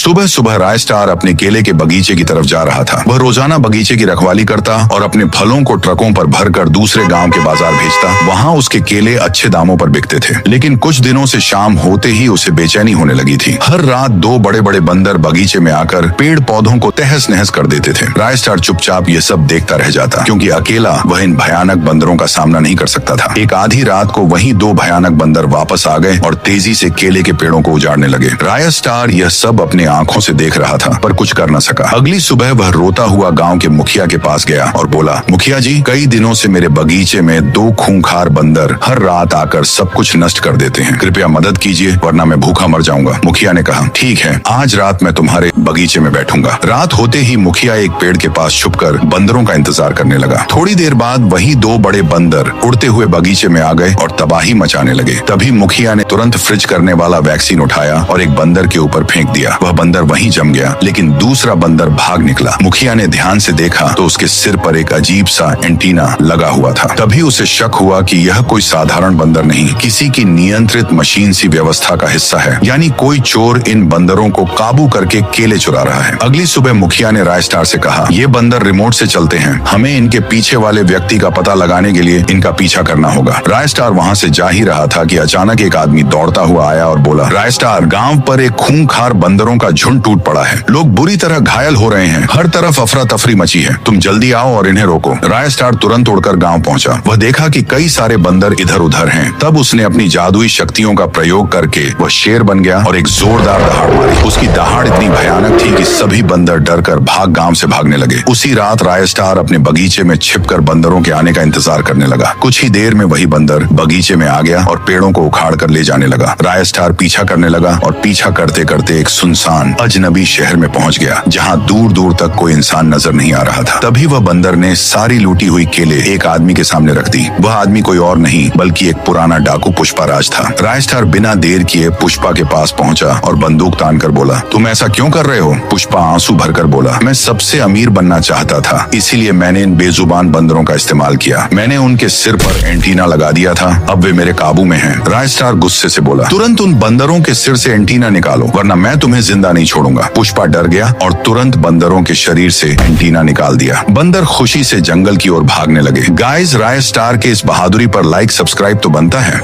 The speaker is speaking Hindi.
सुबह सुबह राय स्टार अपने केले के बगीचे की तरफ जा रहा था। वह रोजाना बगीचे की रखवाली करता और अपने फलों को ट्रकों पर भरकर दूसरे गांव के बाजार भेजता। वहां उसके केले अच्छे दामों पर बिकते थे, लेकिन कुछ दिनों से शाम होते ही उसे बेचैनी होने लगी थी। हर रात दो बड़े बड़े बंदर बगीचे में आकर पेड़ पौधों को तहस नहस कर देते थे। राय स्टार चुपचाप ये सब देखता रह जाता, क्योंकि अकेला वह इन भयानक बंदरों का सामना नहीं कर सकता था। एक आधी रात को वही दो भयानक बंदर वापस आ गए और तेजी से केले के पेड़ों को उजाड़ने लगे। राय स्टार यह सब अपने आंखों से देख रहा था, पर कुछ कर न सका। अगली सुबह वह रोता हुआ गांव के मुखिया के पास गया और बोला, मुखिया जी, कई दिनों से मेरे बगीचे में दो खूंखार बंदर हर रात आकर सब कुछ नष्ट कर देते हैं। कृपया मदद कीजिए, वरना मैं भूखा मर जाऊंगा। मुखिया ने कहा, ठीक है, आज रात मैं तुम्हारे बगीचे में बैठूंगा। रात होते ही मुखिया एक पेड़ के पास छुपकर बंदरों का इंतजार करने लगा। थोड़ी देर बाद वही दो बड़े बंदर उड़ते हुए बगीचे में आ गए और तबाही मचाने लगे। तभी मुखिया ने तुरंत फ्रिज करने वाला वैक्सीन उठाया और एक बंदर के ऊपर फेंक दिया। वह बंदर वहीं जम गया, लेकिन दूसरा बंदर भाग निकला। मुखिया ने ध्यान से देखा तो उसके सिर पर एक अजीब सा एंटीना लगा हुआ था। तभी उसे शक हुआ कि यह कोई साधारण बंदर नहीं, किसी की नियंत्रित मशीन सी व्यवस्था का हिस्सा है। यानी कोई चोर इन बंदरों को काबू करके केले चुरा रहा है। अगली सुबह मुखिया ने राय स्टार से कहा, ये बंदर रिमोट से चलते हैं, हमें इनके पीछे वाले व्यक्ति का पता लगाने के लिए इनका पीछा करना होगा। राय स्टार वहाँ से जा ही रहा था कि अचानक एक आदमी दौड़ता हुआ आया और बोला, राय स्टार, गांव पर एक खूंखार बंदरों का झुंड टूट पड़ा है। लोग बुरी तरह घायल हो रहे हैं, हर तरफ अफरा तफरी मची है। तुम जल्दी आओ और इन्हें रोको। राय स्टार तुरंत उड़कर गांव पहुंचा। वह देखा कि कई सारे बंदर इधर उधर हैं। तब उसने अपनी जादुई शक्तियों का प्रयोग करके वह शेर बन गया और एक जोरदार दहाड़ मारी। उसकी दहाड़ इतनी भयानक थी कि सभी बंदर डरकर गांव से भागने लगे। उसी रात राय स्टार अपने बगीचे में छिपकर बंदरों के आने का इंतजार करने लगा। कुछ ही देर में वही बंदर बगीचे में आ गया और पेड़ों को उखाड़ कर ले जाने लगा। राय स्टार पीछा करने लगा और पीछा करते करते एक सुनसान अजनबी शहर में पहुंच गया, जहां दूर दूर तक कोई इंसान नजर नहीं आ रहा था। तभी वह बंदर ने सारी लूटी हुई केले एक आदमी के सामने रख दी। वह आदमी कोई और नहीं बल्कि एक पुराना डाकू पुष्पाराज था। राय स्टार बिना देर किए पुष्पा के पास पहुंचा और बंदूक तान कर बोला, तुम ऐसा क्यों कर रहे हो? पुष्पा आंसू भरकर बोला, मैं सबसे अमीर बनना चाहता था, इसीलिए मैंने इन बेजुबान बंदरों का इस्तेमाल किया। मैंने उनके सिर पर एंटीना लगा दिया था, अब वे मेरे काबू में हैं। राय स्टार गुस्से से बोला, तुरंत उन बंदरों के सिर से एंटीना निकालो, वरना मैं तुम्हें जिंदा नहीं छोड़ूंगा। पुष्पा डर गया और तुरंत बंदरों के शरीर से एंटीना निकाल दिया। बंदर खुशी से जंगल की ओर भागने लगे। गाइस, राय स्टार के इस बहादुरी पर लाइक सब्सक्राइब तो बनता है।